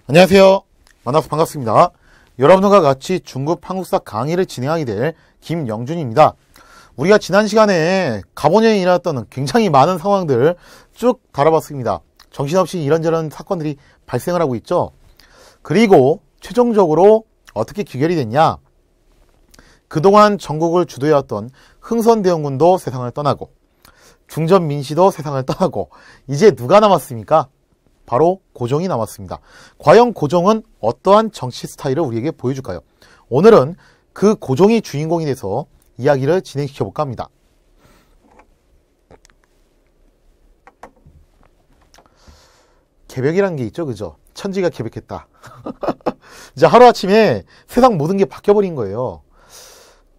안녕하세요. 만나서 반갑습니다. 여러분과 같이 중급 한국사 강의를 진행하게 될 김영준입니다. 우리가 지난 시간에 가보년에 일어났던 굉장히 많은 상황들 쭉 다뤄봤습니다. 정신없이 이런저런 사건들이 발생을 하고 있죠. 그리고 최종적으로 어떻게 귀결이 됐냐? 그동안 전국을 주도해왔던 흥선대원군도 세상을 떠나고 중전민씨도 세상을 떠나고 이제 누가 남았습니까? 바로 고종이 남았습니다. 과연 고종은 어떠한 정치 스타일을 우리에게 보여줄까요? 오늘은 그 고종이 주인공이 돼서 이야기를 진행시켜 볼까 합니다. 개벽이라는 게 있죠, 그죠? 천지가 개벽했다. 이제 하루아침에 세상 모든 게 바뀌어버린 거예요.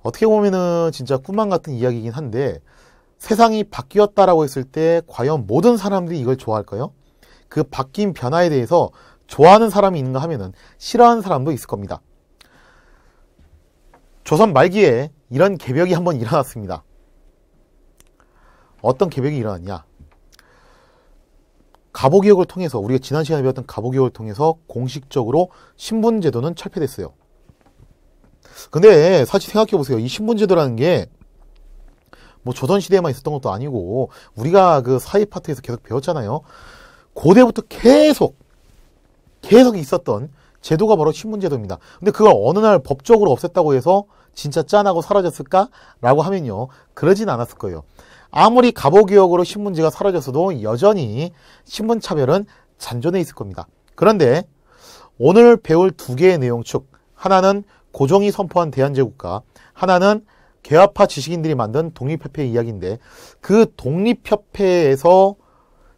어떻게 보면은 진짜 꿈만 같은 이야기이긴 한데, 세상이 바뀌었다라고 했을 때 과연 모든 사람들이 이걸 좋아할까요? 그 바뀐 변화에 대해서 좋아하는 사람이 있는가 하면은 싫어하는 사람도 있을 겁니다. 조선 말기에 이런 개벽이 한번 일어났습니다. 어떤 개벽이 일어났냐? 갑오개혁을 통해서, 우리가 지난 시간에 배웠던 갑오개혁을 통해서 공식적으로 신분제도는 철폐됐어요. 근데 사실 생각해보세요. 이 신분제도라는 게 뭐 조선시대에만 있었던 것도 아니고 우리가 그 사회 파트에서 계속 배웠잖아요. 고대부터 계속 있었던 제도가 바로 신분제도입니다. 근데 그걸 어느 날 법적으로 없앴다고 해서 진짜 짠하고 사라졌을까? 라고 하면요, 그러진 않았을 거예요. 아무리 갑오개혁으로 신분제가 사라졌어도 여전히 신분차별은 잔존해 있을 겁니다. 그런데 오늘 배울 두 개의 내용축, 하나는 고종이 선포한 대한제국가, 하나는 개화파 지식인들이 만든 독립협회 이야기인데, 그 독립협회에서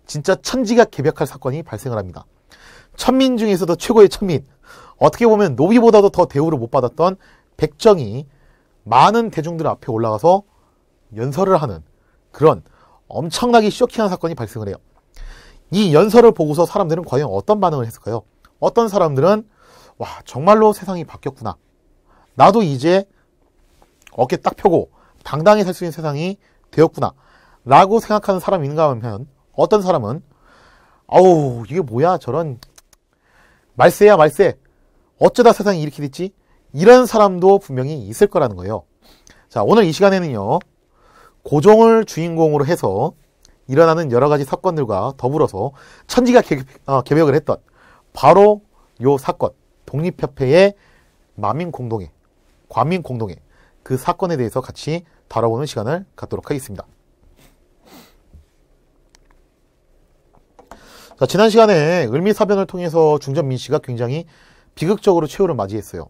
진짜 천지가 개벽할 사건이 발생을 합니다. 천민 중에서도 최고의 천민, 어떻게 보면 노비보다도 더 대우를 못 받았던 백정이 많은 대중들 앞에 올라가서 연설을 하는 그런 엄청나게 쇼킹한 사건이 발생을 해요. 이 연설을 보고서 사람들은 과연 어떤 반응을 했을까요? 어떤 사람들은 와, 정말로 세상이 바뀌었구나, 나도 이제 어깨 딱 펴고 당당히 살 수 있는 세상이 되었구나 라고 생각하는 사람이 있는가 하면, 어떤 사람은 아우, 이게 뭐야, 저런 말세야 말세, 어쩌다 세상이 이렇게 됐지, 이런 사람도 분명히 있을 거라는 거예요. 자, 오늘 이 시간에는요, 고종을 주인공으로 해서 일어나는 여러 가지 사건들과 더불어서 천지가 개벽을 했던 바로 요 사건, 독립협회의 만민공동회, 관민공동회, 그 사건에 대해서 같이 다뤄보는 시간을 갖도록 하겠습니다. 자, 지난 시간에 을미사변을 통해서 중전민씨가 굉장히 비극적으로 최후를 맞이했어요.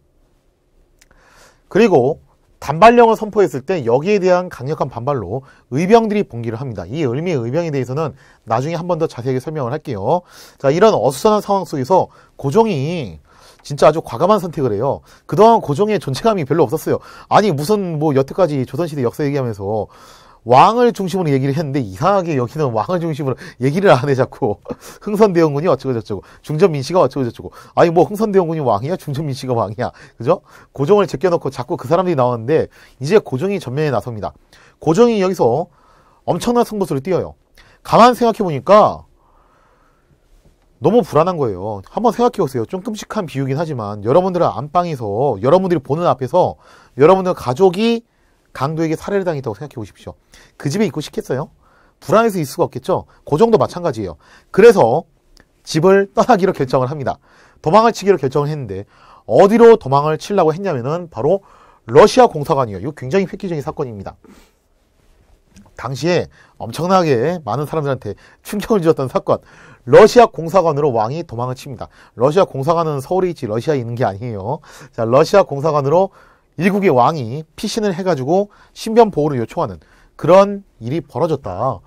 그리고 단발령을 선포했을 때 여기에 대한 강력한 반발로 의병들이 봉기를 합니다. 이 을미의 의병에 대해서는 나중에 한 번 더 자세하게 설명을 할게요. 자, 이런 어수선한 상황 속에서 고종이 진짜 아주 과감한 선택을 해요. 그동안 고종의 존재감이 별로 없었어요. 아니, 무슨 뭐 여태까지 조선시대 역사 얘기하면서 왕을 중심으로 얘기를 했는데 이상하게 여기는 왕을 중심으로 얘기를 안 해, 자꾸. 흥선대원군이 어쩌고 저쩌고, 중전민씨가 어쩌고 저쩌고. 아니, 뭐 흥선대원군이 왕이야? 중전민씨가 왕이야? 그죠? 고종을 제껴놓고 자꾸 그 사람들이 나오는데, 이제 고종이 전면에 나섭니다. 고종이 여기서 엄청난 승부수를 띄어요. 가만 생각해보니까 너무 불안한 거예요. 한번 생각해보세요. 좀 끔찍한 비유긴 하지만, 여러분들은 안방에서, 여러분들이 보는 앞에서 여러분들 가족이 강도에게 살해를 당했다고 생각해 보십시오. 그 집에 있고 싶겠어요? 불안해서 있을 수가 없겠죠? 그 정도 마찬가지예요. 그래서 집을 떠나기로 결정을 합니다. 도망을 치기로 결정을 했는데, 어디로 도망을 치려고 했냐면은 바로 러시아 공사관이에요. 이거 굉장히 획기적인 사건입니다. 당시에 엄청나게 많은 사람들한테 충격을 주었던 사건, 러시아 공사관으로 왕이 도망을 칩니다. 러시아 공사관은 서울에 있지 러시아에 있는 게 아니에요. 자, 러시아 공사관으로 일국의 왕이 피신을 해가지고 신변 보호를 요청하는 그런 일이 벌어졌다.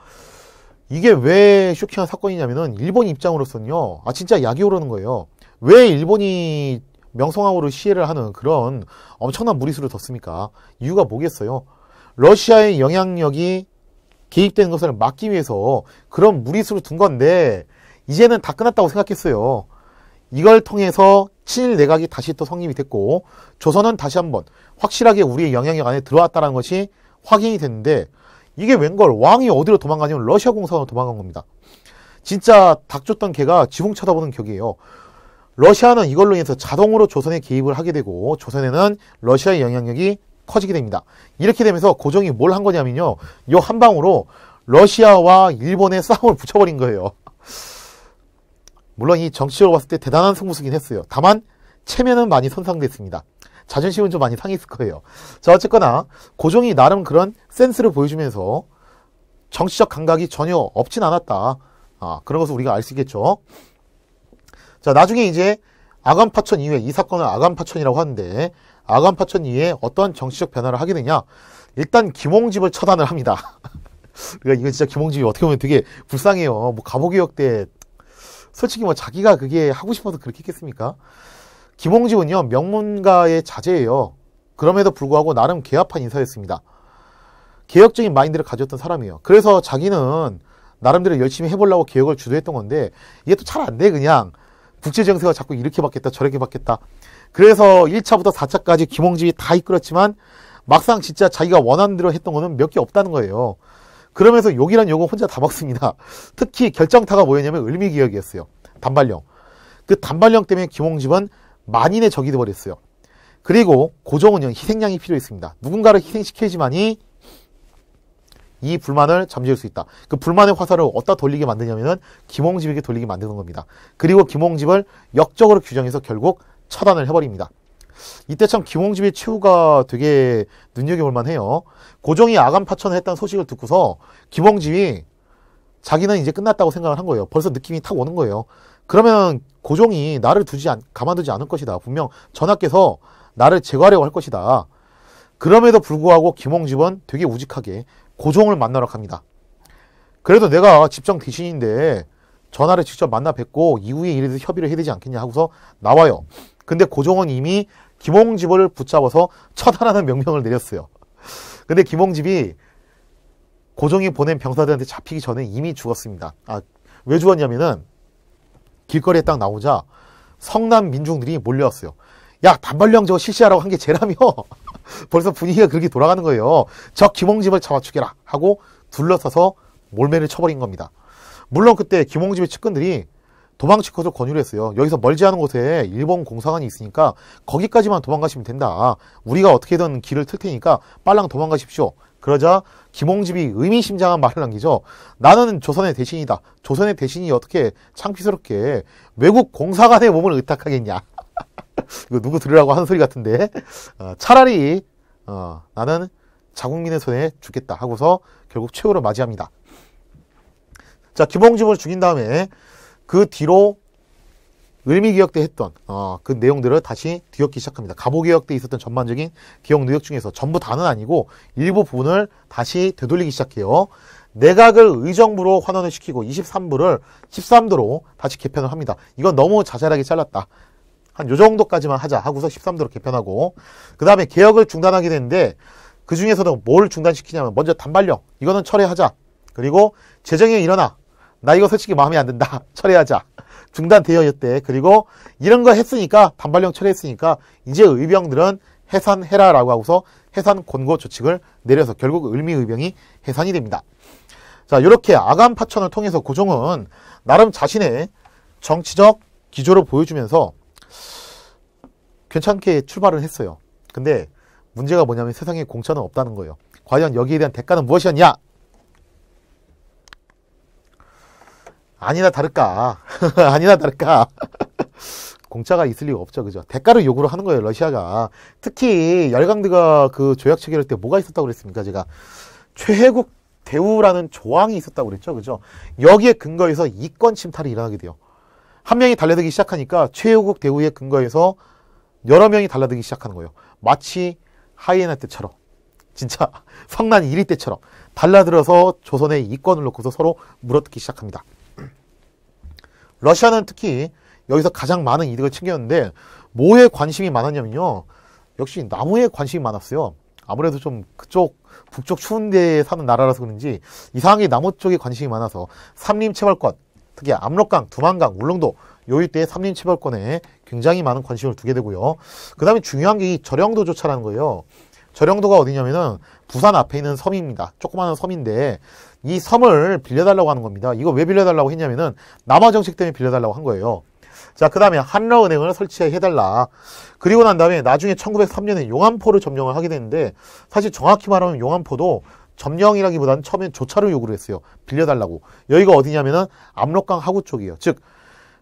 이게 왜 쇼킹한 사건이냐면은, 일본 입장으로서는요, 아, 진짜 약이 오르는 거예요. 왜 일본이 명성황후를 시해를 하는 그런 엄청난 무리수를 뒀습니까? 이유가 뭐겠어요? 러시아의 영향력이 개입되는 것을 막기 위해서 그런 무리수를 둔 건데, 이제는 다 끝났다고 생각했어요. 이걸 통해서 친일 내각이 다시 또 성립이 됐고, 조선은 다시 한번 확실하게 우리의 영향력 안에 들어왔다는 것이 확인이 됐는데, 이게 웬걸, 왕이 어디로 도망가냐면 러시아 공사관으로 도망간 겁니다. 진짜 닭 줬던 개가 지붕 쳐다보는 격이에요. 러시아는 이걸로 인해서 자동으로 조선에 개입을 하게 되고 조선에는 러시아의 영향력이 커지게 됩니다. 이렇게 되면서 고종이 뭘 한 거냐면요. 요 한 방으로 러시아와 일본의 싸움을 붙여버린 거예요. 물론 이 정치적으로 봤을 때 대단한 승부수긴 했어요. 다만 체면은 많이 손상됐습니다. 자존심은 좀 많이 상했을 거예요. 자, 어쨌거나 고종이 나름 그런 센스를 보여주면서 정치적 감각이 전혀 없진 않았다. 그런 것을 우리가 알 수 있겠죠. 자, 나중에 이제 아간파천 이후에, 이 사건을 아간파천이라고 하는데, 아간파천 이후에 어떤 정치적 변화를 하게 되냐? 일단 김홍집을 처단을 합니다. 그러니까 이거 진짜 김홍집이 어떻게 보면 되게 불쌍해요. 뭐 갑오개혁 때 솔직히 뭐 자기가 그게 하고 싶어서 그렇게 했겠습니까? 김홍집은요, 명문가의 자제예요. 그럼에도 불구하고 나름 개합한 인사였습니다. 개혁적인 마인드를 가졌던 사람이에요. 그래서 자기는 나름대로 열심히 해보려고 개혁을 주도했던 건데 이게 또 잘 안 돼. 그냥 국제정세가 자꾸 이렇게 바뀌었다 저렇게 바뀌었다. 그래서 1차부터 4차까지 김홍집이 다 이끌었지만 막상 진짜 자기가 원하는 대로 했던 거는 몇 개 없다는 거예요. 그러면서 욕이란 욕은 혼자 다 먹습니다. 특히 결정타가 뭐였냐면 을미기역이었어요. 단발령. 그 단발령 때문에 김홍집은 만인의 적이 되어버렸어요. 그리고 고종은요, 희생양이 필요했습니다. 누군가를 희생시켜야지만이 이 불만을 잠재울 수 있다. 그 불만의 화살을 어디다 돌리게 만드냐면은 김홍집에게 돌리게 만드는 겁니다. 그리고 김홍집을 역적으로 규정해서 결국 처단을 해버립니다. 이때 참 김홍집의 최후가 되게 눈여겨볼 만해요. 고종이 아간파천을 했다는 소식을 듣고서 김홍집이 자기는 이제 끝났다고 생각을 한 거예요. 벌써 느낌이 탁 오는 거예요. 그러면 고종이 나를 가만두지 않을 것이다. 분명 전하께서 나를 제거하려고 할 것이다. 그럼에도 불구하고 김홍집은 되게 우직하게 고종을 만나러 갑니다. 그래도 내가 집정 대신인데 전하를 직접 만나 뵙고 이후에 이래서 협의를 해야 되지 않겠냐 하고서 나와요. 근데 고종은 이미 김홍집을 붙잡아서 처단하는 명령을 내렸어요. 근데 김홍집이 고종이 보낸 병사들한테 잡히기 전에 이미 죽었습니다. 왜 죽었냐면은 길거리에 딱 나오자 성남 민중들이 몰려왔어요. 야, 단발령 저거 실시하라고 한 게 쟤라며. 벌써 분위기가 그렇게 돌아가는 거예요. 저 김홍집을 잡아 죽여라 하고 둘러서서 몰매를 쳐버린 겁니다. 물론 그때 김홍집의 측근들이 도망칠 것을 권유를 했어요. 여기서 멀지 않은 곳에 일본 공사관이 있으니까 거기까지만 도망가시면 된다. 우리가 어떻게든 길을 틀 테니까 빨랑 도망가십시오. 그러자 김홍집이 의미심장한 말을 남기죠. 나는 조선의 대신이다. 조선의 대신이 어떻게 창피스럽게 외국 공사관의 몸을 의탁하겠냐. 이거 누구 들으라고 하는 소리 같은데 차라리 나는 자국민의 손에 죽겠다 하고서 결국 최후를 맞이합니다. 자, 김홍집을 죽인 다음에 그 뒤로 을미개혁 때 했던 그 내용들을 다시 뒤엎기 시작합니다. 갑오개혁 때 있었던 전반적인 개혁 노력 중에서 전부 다는 아니고 일부 부분을 다시 되돌리기 시작해요. 내각을 의정부로 환원을 시키고 23부를 13도로 다시 개편을 합니다. 이건 너무 자잘하게 잘랐다. 한 요 정도까지만 하자 하고서 13도로 개편하고 그 다음에 개혁을 중단하게 되는데 그 중에서도 뭘 중단시키냐면 먼저 단발령 이거는 철회하자. 그리고 재정에 일어나 나 이거 솔직히 마음에 안 든다. 철회하자. 중단 대여였대. 그리고 이런 거 했으니까 단발령 철회했으니까 이제 의병들은 해산해라라고 하고서 해산 권고 조칙을 내려서 결국 을미의병이 해산이 됩니다. 자, 이렇게 아간파천을 통해서 고종은 나름 자신의 정치적 기조를 보여주면서 괜찮게 출발을 했어요. 근데 문제가 뭐냐면 세상에 공짜는 없다는 거예요. 과연 여기에 대한 대가는 무엇이었냐? 아니나 다를까. 아니나 다를까. 공짜가 있을 리가 없죠. 그죠? 대가를 요구를 하는 거예요, 러시아가. 특히 열강드가 그 조약 체결할 때 뭐가 있었다고 그랬습니까? 제가 최혜국 대우라는 조항이 있었다고 그랬죠. 그죠? 여기에 근거해서 이권 침탈이 일어나게 돼요. 한 명이 달려들기 시작하니까 최혜국 대우에 근거해서 여러 명이 달라들기 시작하는 거예요. 마치 하이에나 때처럼 진짜 성난 1위 때처럼 달라들어서 조선의 이권을 놓고서 서로 물어뜯기 시작합니다. 러시아는 특히 여기서 가장 많은 이득을 챙겼는데 뭐에 관심이 많았냐면요. 역시 나무에 관심이 많았어요. 아무래도 좀 그쪽 북쪽 추운 데에 사는 나라라서 그런지 이상하게 나무 쪽에 관심이 많아서 삼림체벌권, 특히 압록강, 두만강, 울릉도 요 일대의 삼림체벌권에 굉장히 많은 관심을 두게 되고요. 그 다음에 중요한 게 이 절영도조차라는 거예요. 절영도가 어디냐면은 부산 앞에 있는 섬입니다. 조그마한 섬인데 이 섬을 빌려달라고 하는 겁니다. 이거 왜 빌려달라고 했냐면은 남하 정책 때문에 빌려달라고 한 거예요. 자, 그 다음에 한라은행을 설치해달라. 그리고 난 다음에 나중에 1903년에 용안포를 점령을 하게 되는데, 사실 정확히 말하면 용안포도 점령이라기보다는 처음엔 조차를 요구를 했어요. 빌려달라고. 여기가 어디냐면은 압록강 하구 쪽이에요. 즉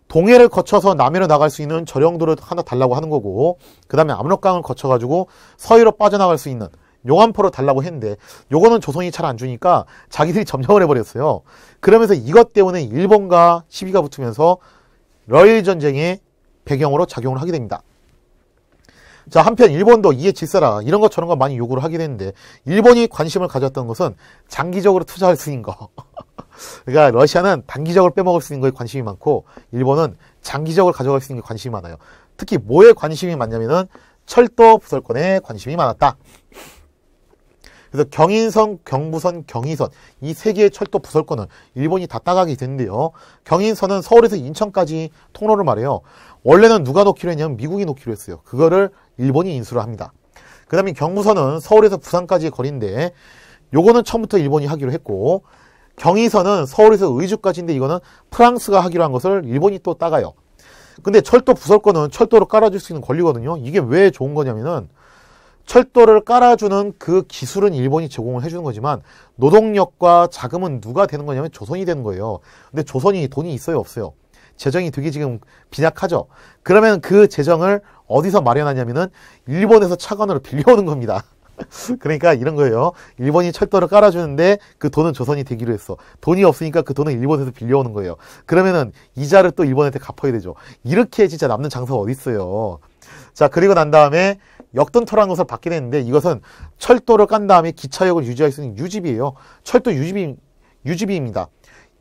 동해를 거쳐서 남해로 나갈 수 있는 저령도를 하나 달라고 하는 거고, 그 다음에 압록강을 거쳐가지고 서해로 빠져나갈 수 있는 용안포를 달라고 했는데, 요거는 조선이 잘 안 주니까 자기들이 점령을 해버렸어요. 그러면서 이것 때문에 일본과 시비가 붙으면서 러일 전쟁의 배경으로 작용을 하게 됩니다. 자, 한편 일본도 이에 질서라 이런 것 저런 거 많이 요구를 하게 되는데, 일본이 관심을 가졌던 것은 장기적으로 투자할 수 있는 거. 그러니까 러시아는 단기적으로 빼먹을 수 있는 거에 관심이 많고, 일본은 장기적으로 가져갈 수 있는 게 관심이 많아요. 특히 뭐에 관심이 많냐면은 철도 부설권에 관심이 많았다. 그래서 경인선, 경부선, 경의선 이 세 개의 철도 부설권을 일본이 다 따가게 되는데요. 경인선은 서울에서 인천까지 통로를 말해요. 원래는 누가 놓기로 했냐면 미국이 놓기로 했어요. 그거를 일본이 인수를 합니다. 그 다음에 경부선은 서울에서 부산까지의 거리인데, 요거는 처음부터 일본이 하기로 했고, 경의선은 서울에서 의주까지인데 이거는 프랑스가 하기로 한 것을 일본이 또 따가요. 근데 철도 부설권은 철도를 깔아줄 수 있는 권리거든요. 이게 왜 좋은 거냐면은, 철도를 깔아주는 그 기술은 일본이 제공을 해주는 거지만 노동력과 자금은 누가 되는 거냐면 조선이 되는 거예요. 근데 조선이 돈이 있어요, 없어요? 재정이 되게 지금 빈약하죠. 그러면 그 재정을 어디서 마련하냐면은 일본에서 차관으로 빌려오는 겁니다. 그러니까 이런 거예요. 일본이 철도를 깔아주는데 그 돈은 조선이 되기로 했어. 돈이 없으니까 그 돈은 일본에서 빌려오는 거예요. 그러면은 이자를 또 일본한테 갚아야 되죠. 이렇게 진짜 남는 장사가 어디 있어요. 자, 그리고 난 다음에 역전터라는 것을 받게 됐는데, 이것은 철도를 깐 다음에 기차역을 유지할 수 있는 유지비예요. 철도 유지비입니다.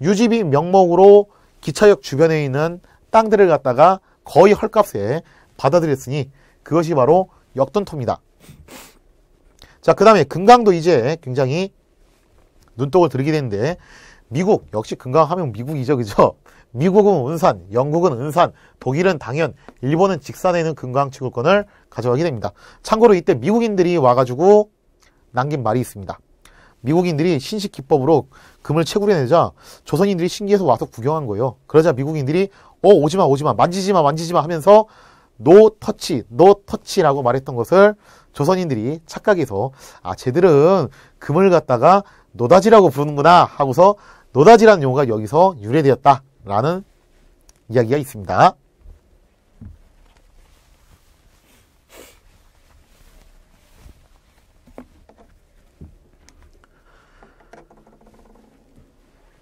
유지비 명목으로 기차역 주변에 있는 땅들을 갖다가 거의 헐값에 받아들였으니 그것이 바로 역전터입니다. 자, 그 다음에 금강도 이제 굉장히 눈독을 들이게 되는데, 미국, 역시 금강하면 미국이죠, 그죠? 미국은 운산, 영국은 은산, 독일은 당연, 일본은 직산에 있는 금강 채굴권을 가져가게 됩니다. 참고로 이때 미국인들이 와가지고 남긴 말이 있습니다. 미국인들이 신식 기법으로 금을 채굴해내자 조선인들이 신기해서 와서 구경한 거예요. 그러자 미국인들이 오지마 만지지마 하면서 노 터치라고 말했던 것을 조선인들이 착각해서, 아, 쟤들은 금을 갖다가 노다지라고 부르는구나 하고서 노다지라는 용어가 여기서 유래되었다라는 이야기가 있습니다.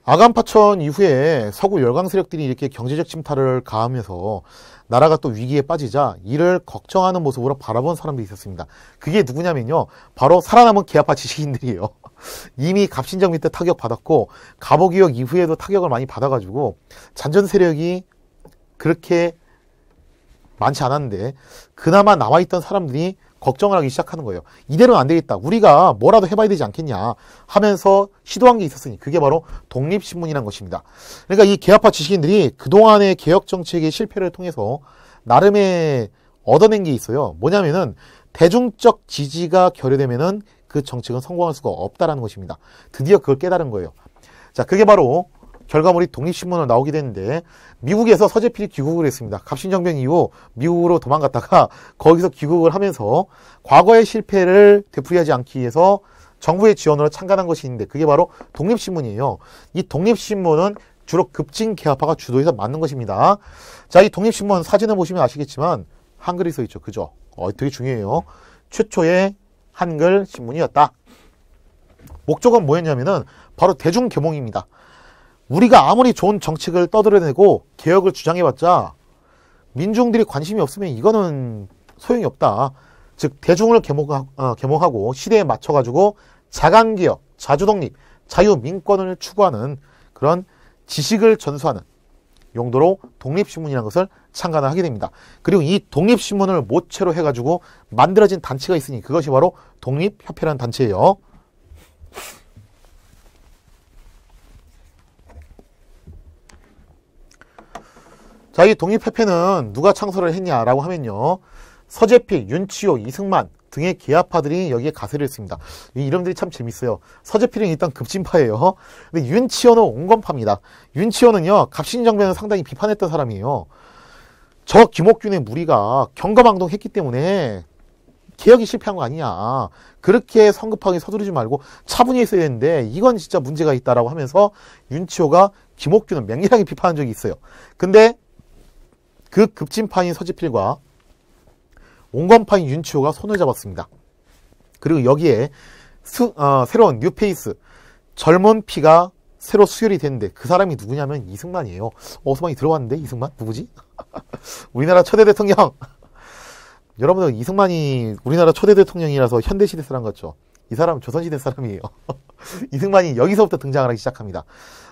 아간파천 이후에 서구 열강 세력들이 이렇게 경제적 침탈을 가하면서 나라가 또 위기에 빠지자 이를 걱정하는 모습으로 바라본 사람들이 있었습니다. 그게 누구냐면요, 바로 살아남은 계아파 지식인들이에요. 이미 갑신정비 때 타격받았고 갑오기역 이후에도 타격을 많이 받아가지고 잔존 세력이 그렇게 많지 않았는데, 그나마 남아있던 사람들이 걱정을 하기 시작하는 거예요. 이대로는 안 되겠다. 우리가 뭐라도 해봐야 되지 않겠냐 하면서 시도한 게 있었으니 그게 바로 독립신문이라는 것입니다. 그러니까 이 계아파 지식인들이 그동안의 개혁정책의 실패를 통해서 나름의 얻어낸 게 있어요. 뭐냐면은 대중적 지지가 결여되면은 그 정책은 성공할 수가 없다라는 것입니다. 드디어 그걸 깨달은 거예요. 자, 그게 바로 결과물이 독립신문으로 나오게 됐는데, 미국에서 서재필이 귀국을 했습니다. 갑신정변 이후 미국으로 도망갔다가 거기서 귀국을 하면서 과거의 실패를 되풀이하지 않기 위해서 정부의 지원으로 창간한 것이 있는데, 그게 바로 독립신문이에요. 이 독립신문은 주로 급진 계아파가 주도해서 만든 것입니다. 자, 이 독립신문 사진을 보시면 아시겠지만 한글이 써 있죠. 그죠? 되게 중요해요. 최초의 한글 신문이었다. 목적은 뭐였냐면은 바로 대중계몽입니다. 우리가 아무리 좋은 정책을 떠들어내고 개혁을 주장해봤자 민중들이 관심이 없으면 이거는 소용이 없다. 즉 대중을 계몽하고 시대에 맞춰가지고 자간개혁, 자주독립, 자유민권을 추구하는 그런 지식을 전수하는 용도로 독립신문이라는 것을 창간을 하게 됩니다. 그리고 이 독립신문을 모체로 해가지고 만들어진 단체가 있으니 그것이 바로 독립협회라는 단체예요. 자, 이 독립협회는 누가 창설을 했냐라고 하면요, 서재필, 윤치호, 이승만 등의 계아파들이 여기에 가세를 했습니다. 이 이름들이 참 재밌어요. 서재필은 일단 급진파예요. 근데 윤치호는 온건파입니다. 윤치호는요, 갑신정변을 상당히 비판했던 사람이에요. 저 김옥균의 무리가 경거망동했기 때문에 개혁이 실패한 거 아니냐. 그렇게 성급하게 서두르지 말고 차분히 했어야 되는데 이건 진짜 문제가 있다라고 하면서 윤치호가 김옥균을 맹렬하게 비판한 적이 있어요. 근데 그 급진파인 서지필과 온건파인 윤치호가 손을 잡았습니다. 그리고 여기에 새로운 뉴페이스, 젊은 피가 새로 수혈이 됐는데 그 사람이 누구냐면 이승만이에요. 어디서 많이 들어봤는데 이승만? 누구지? 우리나라 초대 대통령. 여러분들 이승만이 우리나라 초대 대통령이라서 현대시대 사람 같죠? 이 사람은 조선시대 사람이에요. 이승만이 여기서부터 등장을 하기 시작합니다.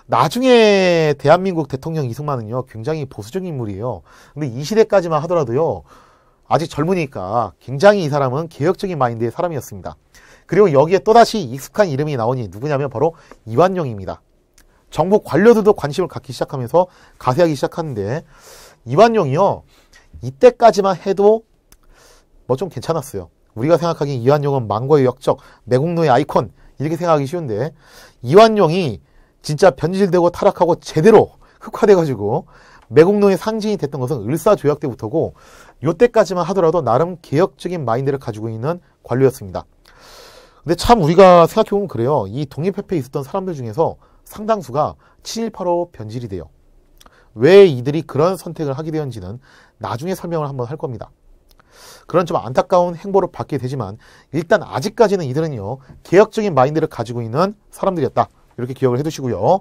나중에 대한민국 대통령 이승만은요 굉장히 보수적인 인물이에요. 근데 이 시대까지만 하더라도요 아직 젊으니까 굉장히 이 사람은 개혁적인 마인드의 사람이었습니다. 그리고 여기에 또다시 익숙한 이름이 나오니 누구냐면 바로 이완용입니다. 정부 관료들도 관심을 갖기 시작하면서 가세하기 시작하는데 이완용이요 이때까지만 해도 뭐 좀 괜찮았어요. 우리가 생각하기엔 이완용은 망고의 역적, 매국노의 아이콘 이렇게 생각하기 쉬운데 이완용이 진짜 변질되고 타락하고 제대로 흑화돼가지고 매국노의 상징이 됐던 것은 을사조약 때부터고 요때까지만 하더라도 나름 개혁적인 마인드를 가지고 있는 관료였습니다. 근데 참 우리가 생각해보면 그래요. 이 독립협회에 있었던 사람들 중에서 상당수가 친일파로 변질이 돼요. 왜 이들이 그런 선택을 하게 되었는지는 나중에 설명을 한번 할 겁니다. 그런 좀 안타까운 행보를 받게 되지만 일단 아직까지는 이들은요 개혁적인 마인드를 가지고 있는 사람들이었다. 이렇게 기억을 해두시고요.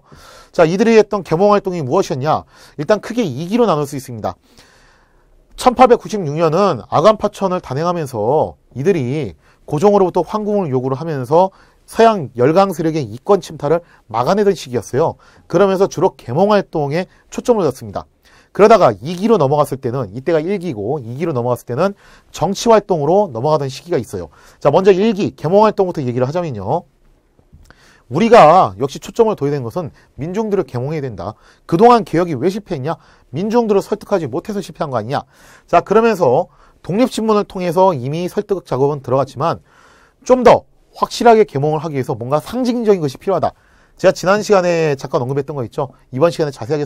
자, 이들이 했던 계몽활동이 무엇이었냐? 일단 크게 2기로 나눌 수 있습니다. 1896년은 아간파천을 단행하면서 이들이 고종으로부터 황궁을 요구를 하면서 서양 열강 세력의 이권 침탈을 막아내던 시기였어요. 그러면서 주로 계몽활동에 초점을 뒀습니다. 그러다가 2기로 넘어갔을 때는 이때가 1기고 2기로 넘어갔을 때는 정치활동으로 넘어가던 시기가 있어요. 자, 먼저 1기 계몽활동부터 얘기를 하자면요. 우리가 역시 초점을 둬야 되는 것은 민중들을 계몽해야 된다. 그동안 개혁이 왜 실패했냐? 민중들을 설득하지 못해서 실패한 거 아니냐? 자, 그러면서 독립신문을 통해서 이미 설득 작업은 들어갔지만 좀 더 확실하게 계몽을 하기 위해서 뭔가 상징적인 것이 필요하다. 제가 지난 시간에 잠깐 언급했던 거 있죠? 이번 시간에 자세하게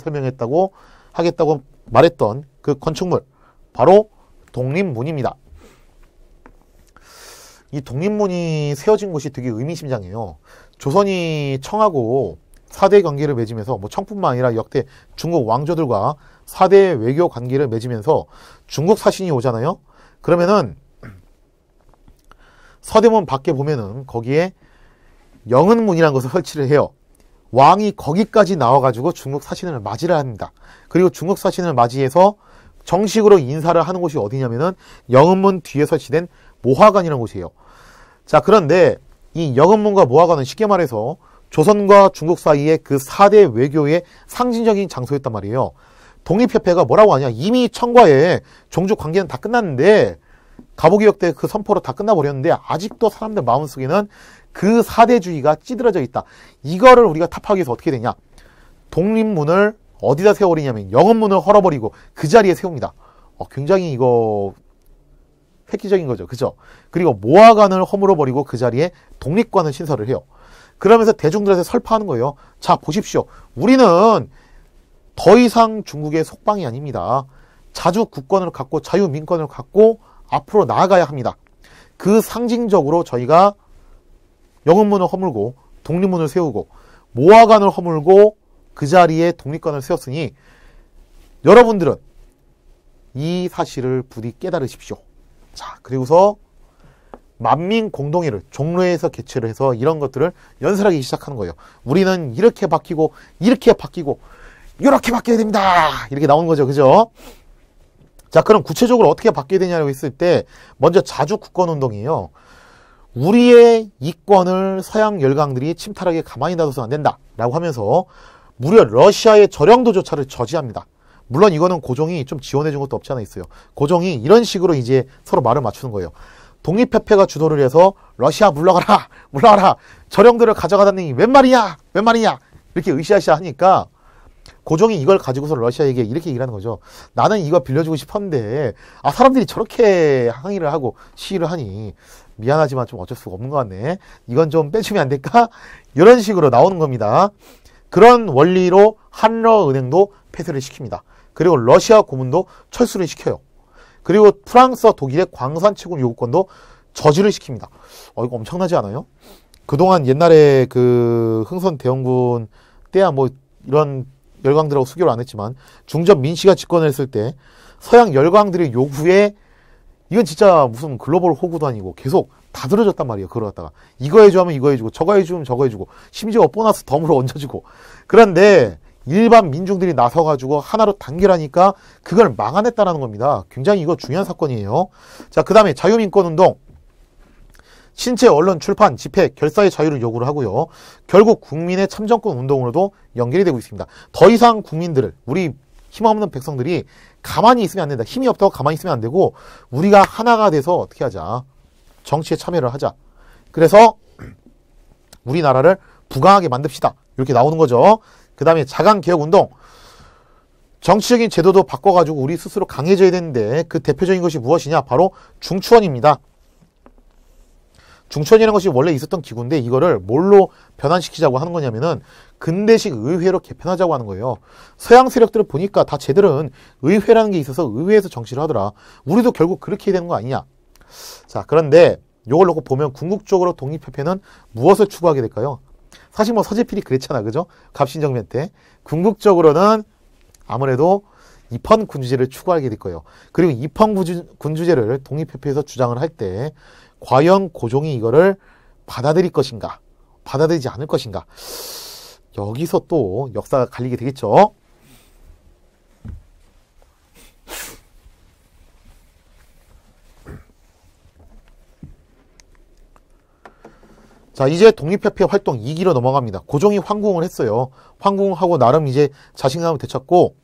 하겠다고 말했던 그 건축물 바로 독립문입니다. 이 독립문이 세워진 곳이 되게 의미심장해요. 조선이 청하고 4대 관계를 맺으면서 뭐 청뿐만 아니라 역대 중국 왕조들과 4대 외교 관계를 맺으면서 중국 사신이 오잖아요. 그러면은 서대문 밖에 보면은 거기에 영은문이라는 것을 설치를 해요. 왕이 거기까지 나와가지고 중국 사신을 맞이를 합니다. 그리고 중국 사신을 맞이해서 정식으로 인사를 하는 곳이 어디냐면은 영은문 뒤에 설치된 모화관이라는 곳이에요. 자, 그런데 이 영은문과 모화관은 쉽게 말해서 조선과 중국 사이의 그 4대 외교의 상징적인 장소였단 말이에요. 독립협회가 뭐라고 하냐? 이미 청과의 종족 관계는 다 끝났는데 갑오개혁 때 그 선포로 다 끝나버렸는데 아직도 사람들 마음속에는 그 4대주의가 찌들어져 있다. 이거를 우리가 타파하기 위해서 어떻게 되냐? 독립문을 어디다 세워버리냐면 영은문을 헐어버리고 그 자리에 세웁니다. 굉장히 이거 획기적인 거죠. 그죠? 그리고 모화관을 허물어버리고 그 자리에 독립관을 신설을 해요. 그러면서 대중들한테 설파하는 거예요. 자, 보십시오. 우리는 더 이상 중국의 속방이 아닙니다. 자주 국권을 갖고 자유민권을 갖고 앞으로 나아가야 합니다. 그 상징적으로 저희가 영은문을 허물고 독립문을 세우고 모화관을 허물고 그 자리에 독립관을 세웠으니 여러분들은 이 사실을 부디 깨달으십시오. 자, 그리고서 만민공동회를 종로에서 개최를 해서 이런 것들을 연설하기 시작하는 거예요. 우리는 이렇게 바뀌고 이렇게 바뀌고 이렇게 바뀌어야 됩니다. 이렇게 나오는 거죠. 그죠? 자, 그럼 구체적으로 어떻게 바뀌어야 되냐고 했을 때 먼저 자주 국권운동이에요. 우리의 이권을 서양 열강들이 침탈하게 가만히 놔둬서는 안 된다 라고 하면서 무려 러시아의 저령도조차를 저지합니다. 물론 이거는 고종이 좀 지원해준 것도 없지 않아 있어요. 고종이 이런 식으로 이제 서로 말을 맞추는 거예요. 독립협회가 주도를 해서 러시아 물러가라 물러가라 저령들을 가져가다니 웬 말이냐 웬 말이냐 이렇게 으쌰으쌰 하니까 고종이 이걸 가지고서 러시아에게 이렇게 얘기를 하는 거죠. 나는 이거 빌려주고 싶었는데 사람들이 저렇게 항의를 하고 시위를 하니 미안하지만 좀 어쩔 수가 없는 것 같네. 이건 좀 빼주면 안 될까? 이런 식으로 나오는 겁니다. 그런 원리로 한러은행도 폐쇄를 시킵니다. 그리고 러시아 고문도 철수를 시켜요. 그리고 프랑스와 독일의 광산 채굴 요구권도 저지를 시킵니다. 이거 엄청나지 않아요? 그동안 옛날에 그 흥선 대원군 때야 뭐 이런 열강들하고 수교를 안 했지만 중전 민씨가 집권을 했을 때 서양 열강들의 요구에 이건 진짜 무슨 글로벌 호구도 아니고 계속 다 들어줬단 말이에요. 그걸 갖다가 이거 해주면 이거 해주고 저거 해주면 저거 해주고 심지어 보너스 덤으로 얹어주고. 그런데 일반 민중들이 나서가지고 하나로 단결하니까 그걸 막아냈다는 겁니다. 굉장히 이거 중요한 사건이에요. 자, 그 다음에 자유민권운동. 신체, 언론, 출판, 집회, 결사의 자유를 요구를 하고요. 결국 국민의 참정권 운동으로도 연결이 되고 있습니다. 더 이상 국민들을, 우리 힘없는 백성들이 가만히 있으면 안 된다. 힘이 없다고 가만히 있으면 안 되고 우리가 하나가 돼서 어떻게 하자. 정치에 참여를 하자. 그래서 우리나라를 부강하게 만듭시다. 이렇게 나오는 거죠. 그 다음에 자강개혁운동. 정치적인 제도도 바꿔가지고 우리 스스로 강해져야 되는데 그 대표적인 것이 무엇이냐? 바로 중추원입니다. 중추원이라는 것이 원래 있었던 기구인데 이거를 뭘로 변환시키자고 하는 거냐면은 근대식 의회로 개편하자고 하는 거예요. 서양 세력들을 보니까 다 쟤들은 의회라는 게 있어서 의회에서 정치를 하더라. 우리도 결국 그렇게 해야 되는 거 아니냐. 자, 그런데 이걸 놓고 보면 궁극적으로 독립협회는 무엇을 추구하게 될까요? 사실 뭐 서재필이 그랬잖아. 그죠? 갑신정변 때. 궁극적으로는 아무래도 입헌군주제를 추구하게 될 거예요. 그리고 입헌군주제를 독립협회에서 주장을 할 때 과연 고종이 이거를 받아들일 것인가, 받아들이지 않을 것인가. 여기서 또 역사가 갈리게 되겠죠. 자, 이제 독립협회 활동 2기로 넘어갑니다. 고종이 황궁을 했어요. 황궁하고 나름 이제 자신감을 되찾고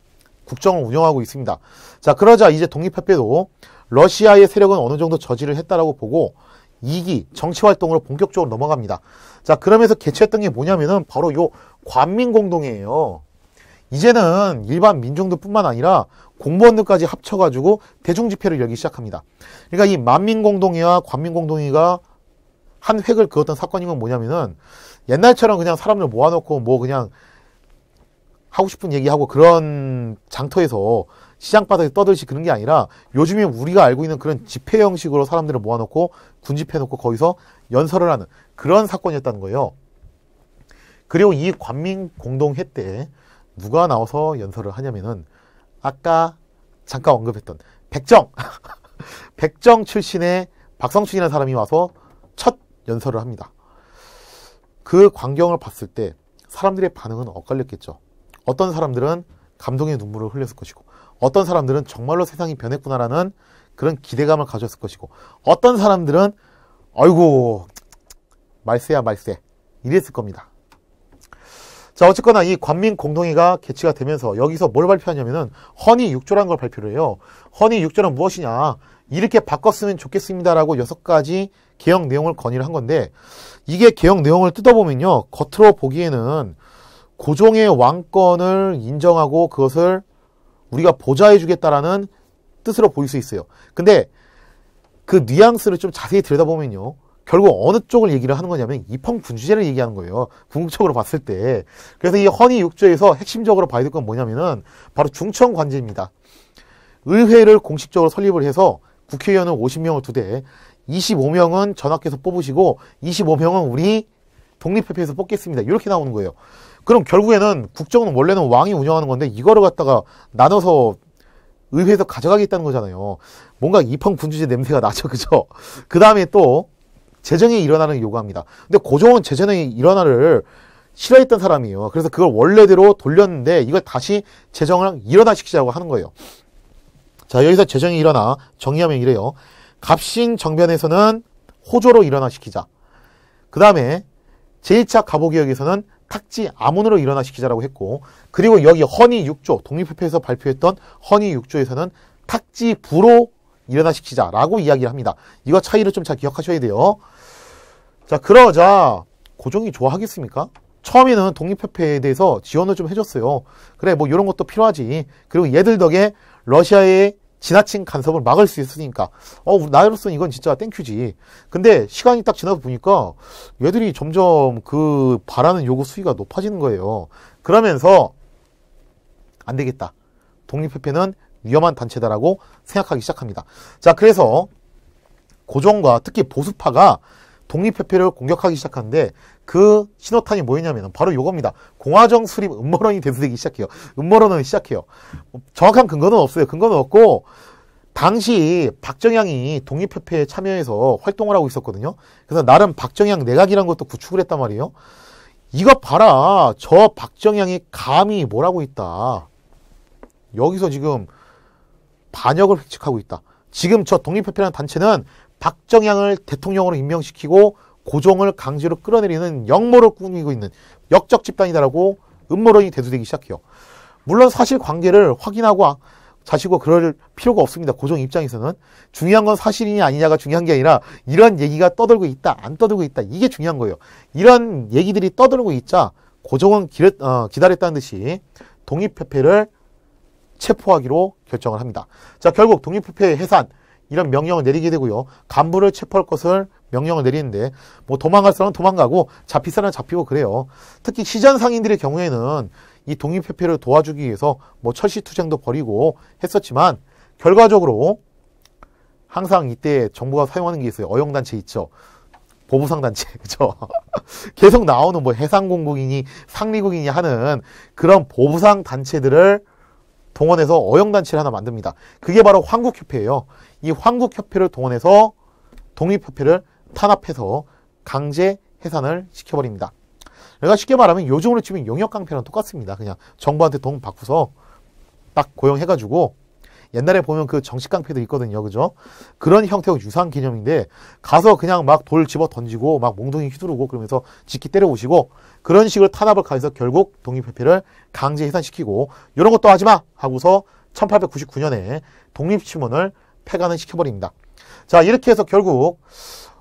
국정을 운영하고 있습니다. 자, 그러자 이제 독립협회도 러시아의 세력은 어느 정도 저지를 했다라고 보고 2기 정치활동으로 본격적으로 넘어갑니다. 자, 그러면서 개최했던 게 뭐냐면은 바로 요 관민공동회예요. 이제는 일반 민중들 뿐만 아니라 공무원들까지 합쳐가지고 대중집회를 열기 시작합니다. 그러니까 이 만민공동회와 관민공동회가 한 획을 그었던 사건인 건 뭐냐면은 옛날처럼 그냥 사람들 모아놓고 뭐 그냥 하고 싶은 얘기하고 그런 장터에서 시장바닥에 떠들지 그런 게 아니라 요즘에 우리가 알고 있는 그런 집회 형식으로 사람들을 모아놓고 군집해놓고 거기서 연설을 하는 그런 사건이었다는 거예요. 그리고 이 관민공동회 때 누가 나와서 연설을 하냐면은 아까 잠깐 언급했던 백정 백정 출신의 박성춘이라는 사람이 와서 첫 연설을 합니다. 그 광경을 봤을 때 사람들의 반응은 엇갈렸겠죠. 어떤 사람들은 감동의 눈물을 흘렸을 것이고 어떤 사람들은 정말로 세상이 변했구나라는 그런 기대감을 가졌을 것이고 어떤 사람들은 아이고 말세야 말세 이랬을 겁니다. 자, 어쨌거나 이 관민공동회가 개최가 되면서 여기서 뭘 발표하냐면은 헌의육조라는 걸 발표를 해요. 헌의육조는 무엇이냐, 이렇게 바꿨으면 좋겠습니다라고 6가지 개혁 내용을 건의를 한 건데 이게 개혁 내용을 뜯어보면요, 겉으로 보기에는 고종의 왕권을 인정하고 그것을 우리가 보좌해 주겠다라는 뜻으로 보일 수 있어요. 근데 그 뉘앙스를 좀 자세히 들여다보면요, 결국 어느 쪽을 얘기를 하는 거냐면 입헌군주제를 얘기하는 거예요. 궁극적으로 봤을 때. 그래서 이 헌의육조에서 핵심적으로 봐야 될 건 뭐냐면은 바로 중천관제입니다. 의회를 공식적으로 설립을 해서 국회의원은 50명을 두되 25명은 전학해서 뽑으시고 25명은 우리 독립협회에서 뽑겠습니다. 이렇게 나오는 거예요. 그럼 결국에는 국정은 원래는 왕이 운영하는 건데 이거를 갖다가 나눠서 의회에서 가져가겠다는 거잖아요. 뭔가 입헌군주제 냄새가 나죠. 그죠? 그 다음에 또 재정의 일원화를 요구합니다. 근데 고종은 재정의 일원화를 싫어했던 사람이에요. 그래서 그걸 원래대로 돌렸는데 이걸 다시 재정을 일원화시키자고 하는 거예요. 자, 여기서 재정의 일원화 정의하면 이래요. 갑신정변에서는 호조로 일원화시키자. 그 다음에 제1차 갑오개혁에서는 탁지 아문으로 일원화시키자라고 했고, 그리고 여기 헌의육조, 독립협회에서 발표했던 헌의육조에서는 탁지 부로 일원화시키자라고 이야기를 합니다. 이거 차이를 좀 잘 기억하셔야 돼요. 자, 그러자 고종이 좋아하겠습니까? 처음에는 독립협회에 대해서 지원을 좀 해줬어요. 그래, 뭐 이런 것도 필요하지. 그리고 얘들 덕에 러시아의 지나친 간섭을 막을 수 있으니까 나로서는 이건 진짜 땡큐지. 근데 시간이 딱 지나서 보니까 얘들이 점점 그 바라는 요구 수위가 높아지는 거예요. 그러면서 안 되겠다, 독립협회는 위험한 단체다라고 생각하기 시작합니다. 자, 그래서 고종과 특히 보수파가 독립협회를 공격하기 시작하는데 그 신호탄이 뭐였냐면 바로 요겁니다. 공화정 수립 음모론이 대두되기 시작해요. 음모론은 시작해요. 정확한 근거는 없어요. 근거는 없고 당시 박정향이 독립협회에 참여해서 활동을 하고 있었거든요. 그래서 나름 박정향 내각이라는 것도 구축을 했단 말이에요. 이것 봐라. 저 박정향이 감히 뭐라고 있다. 여기서 지금 반역을 획책하고 있다. 지금 저 독립협회라는 단체는 박정향을 대통령으로 임명시키고 고종을 강제로 끌어내리는 역모를 꾸미고 있는 역적 집단이다라고 음모론이 대두되기 시작해요. 물론 사실관계를 확인하고 자시고 그럴 필요가 없습니다. 고종 입장에서는. 중요한 건 사실이냐 아니냐가 중요한 게 아니라 이런 얘기가 떠들고 있다 안 떠들고 있다 이게 중요한 거예요. 이런 얘기들이 떠들고 있자 고종은 기다렸다는 듯이 독립협회를 체포하기로 결정을 합니다. 자, 결국 독립협회 해산 이런 명령을 내리게 되고요. 간부를 체포할 것을 명령을 내리는데 뭐 도망갈 사람은 도망가고 잡힐 사람은 잡히고 그래요. 특히 시전 상인들의 경우에는 이 독립협회를 도와주기 위해서 뭐 철시투쟁도 벌이고 했었지만 결과적으로 항상 이때 정부가 사용하는 게 있어요. 어용단체 있죠. 보부상단체, 그죠? 계속 나오는 뭐 해상공국이니 상리국이니 하는 그런 보부상 단체들을 동원해서 어용단체를 하나 만듭니다. 그게 바로 황국협회예요. 이 황국협회를 동원해서 독립협회를 탄압해서 강제 해산을 시켜버립니다. 그러니까 쉽게 말하면 요즘으로 치면 용역깡패랑 똑같습니다. 그냥 정부한테 돈 받고서 딱 고용해가지고 옛날에 보면 그 정식깡패들 있거든요. 그죠? 그런 형태와 유사한 개념인데 가서 그냥 막 돌 집어 던지고 막 몽둥이 휘두르고 그러면서 직기 때려오시고 그런 식으로 탄압을 가해서 결국 독립협회를 강제 해산시키고 이런 것도 하지마 하고서 1899년에 독립침원을 폐간을 시켜버립니다. 자, 이렇게 해서 결국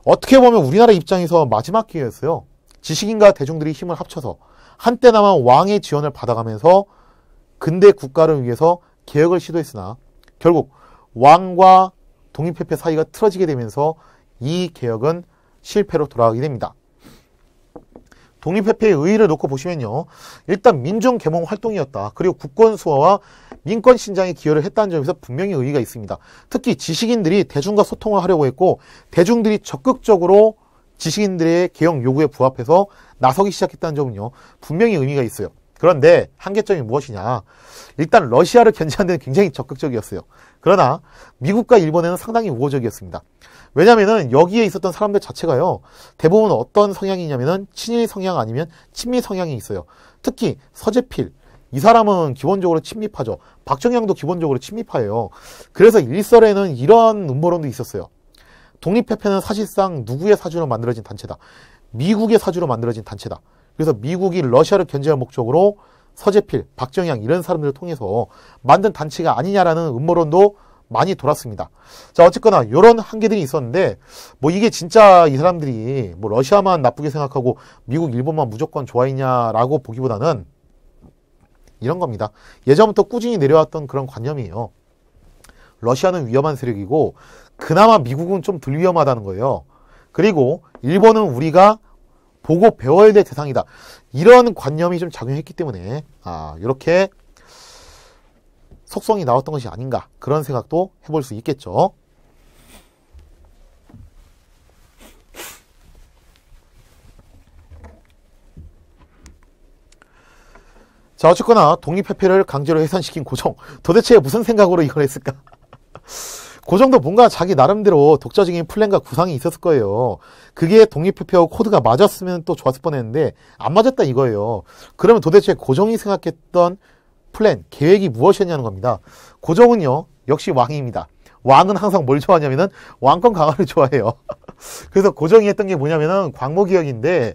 어떻게 보면 우리나라 입장에서 마지막 기회였어요. 지식인과 대중들이 힘을 합쳐서 한때나마 왕의 지원을 받아가면서 근대 국가를 위해서 개혁을 시도했으나 결국 왕과 독립협회 사이가 틀어지게 되면서 이 개혁은 실패로 돌아가게 됩니다. 독립협회의 의의를 놓고 보시면요. 일단 민중개몽 활동이었다. 그리고 국권수호와 민권신장에 기여를 했다는 점에서 분명히 의의가 있습니다. 특히 지식인들이 대중과 소통을 하려고 했고 대중들이 적극적으로 지식인들의 개혁 요구에 부합해서 나서기 시작했다는 점은요. 분명히 의미가 있어요. 그런데 한계점이 무엇이냐. 일단 러시아를 견제하는 데는 굉장히 적극적이었어요. 그러나 미국과 일본에는 상당히 우호적이었습니다. 왜냐면은 여기에 있었던 사람들 자체가요. 대부분 어떤 성향이냐면은 친일 성향 아니면 친미 성향이 있어요. 특히 서재필. 이 사람은 기본적으로 친미파죠. 박정향도 기본적으로 친미파예요. 그래서 일설에는 이런 음모론도 있었어요. 독립협회는 사실상 누구의 사주로 만들어진 단체다. 미국의 사주로 만들어진 단체다. 그래서 미국이 러시아를 견제할 목적으로 서재필, 박정향 이런 사람들을 통해서 만든 단체가 아니냐라는 음모론도 많이 돌았습니다. 자, 어쨌거나 이런 한계들이 있었는데 뭐 이게 진짜 이 사람들이 뭐 러시아만 나쁘게 생각하고 미국, 일본만 무조건 좋아했냐라고 보기보다는 이런 겁니다. 예전부터 꾸준히 내려왔던 그런 관념이에요. 러시아는 위험한 세력이고 그나마 미국은 좀 덜 위험하다는 거예요. 그리고 일본은 우리가 보고 배워야 될 대상이다. 이런 관념이 좀 작용했기 때문에 이렇게 속성이 나왔던 것이 아닌가 그런 생각도 해볼 수 있겠죠. 자, 어쨌거나 독립협회를 강제로 해산시킨 고종. 도대체 무슨 생각으로 이걸 했을까? 고종도 뭔가 자기 나름대로 독자적인 플랜과 구상이 있었을 거예요. 그게 독립협회하고 코드가 맞았으면 또 좋았을 뻔했는데 안 맞았다 이거예요. 그러면 도대체 고종이 생각했던 플랜, 계획이 무엇이었냐는 겁니다. 고종은요, 역시 왕입니다. 왕은 항상 뭘 좋아하냐면은 왕권 강화를 좋아해요. 그래서 고종이 했던 게 뭐냐면은 광무개혁인데